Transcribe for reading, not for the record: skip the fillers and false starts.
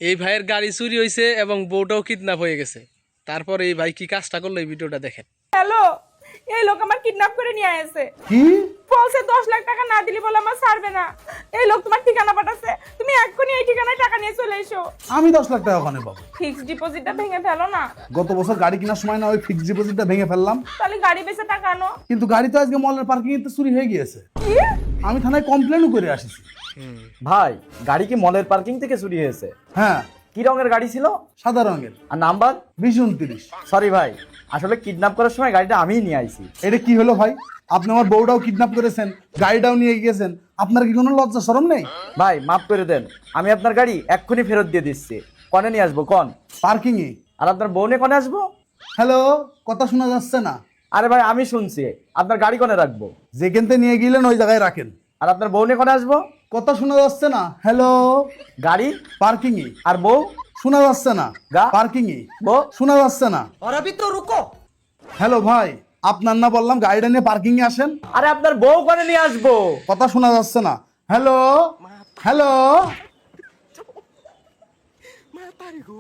এই ভাইয়ের গাড়ি চুরি হয়েছে এবং বউটাও কিডন্যাপ হয়ে গেছে। তারপর এই ভাই কি কাজটা করলো এই ভিডিওটা দেখেন। হ্যালো, এই লোক আমার কিডন্যাপ করে নিয়ে আসছে। কি বলছে 10 লাখ টাকা না দিলে বলে আমার ছাড়বে না। এই লোক তোমার ঠিকানা পাঠাচ্ছে, তুমি এক্ষুনি এই ঠিকানায় টাকা নিয়ে চলে এসো। আমি 10 লাখ টাকা ওখানে পাবো? ফিক্সড ডিপোজিটটা ভেঙে ফেলো না। গত বছর গাড়ি কেনার সময় না ওই ফিক্সড ডিপোজিটটা ভেঙে ফেললাম, তাহলে গাড়ি বেচে টাকা আনো। কিন্তু গাড়ি তো আজকে মলের পার্কিং এ চুরি হয়ে গিয়েছে। কি? আমি থানায় কমপ্লেনও করে আসিছি। ভাই গাড়ি কি মলের পার্কিং থেকে চুরি হয়েছে? হ্যাঁ, কি রঙের গাড়ি ছিল সাদা রঙের, আর নাম্বার? 2029। সরি ভাই, আসলে কিডন্যাপ করার সময় গাড়িটা আমিই নিয়ে আইছি। এটা কি হলো ভাই? আপনি আমার বউটাও কিডন্যাপ করেছেন, গাড়িটাও নিয়ে গিয়েছেন, আপনার কি কোনো লজ্জা শরম নেই? ভাই মাফ করে দেন, আমি আপনার গাড়ি এক্ষুনি ফেরত দিয়ে দিচ্ছি। কনে নিয়ে আসবো কন? পার্কিং এ। আর আপনার বউ নিয়ে কনে আসবো? হ্যালো, কথা শোনা যাচ্ছে না? আরে ভাই আমি শুনছি, আপনার গাড়ি কনে রাখবো? যেখানতে নিয়ে গেলেন ওই জায়গায় রাখেন। আর আপনার বউ নিয়ে কনে আসবো? কথা শোনা যাচ্ছে না? হ্যালো, গাড়ি পার্কিং এ। আর বউ? শোনা যাচ্ছে না? গা? পার্কিং এ। বউ? শোনা যাচ্ছে না? और अभी तो रुको। হ্যালো ভাই, আপনার না বললাম গাড়িটা নিয়ে পার্কিং এ আসেন? আরে আপনার বউ কনে নিয়ে আসবো? কথা শোনা যাচ্ছে না? Hello, hello. Mata rin ko,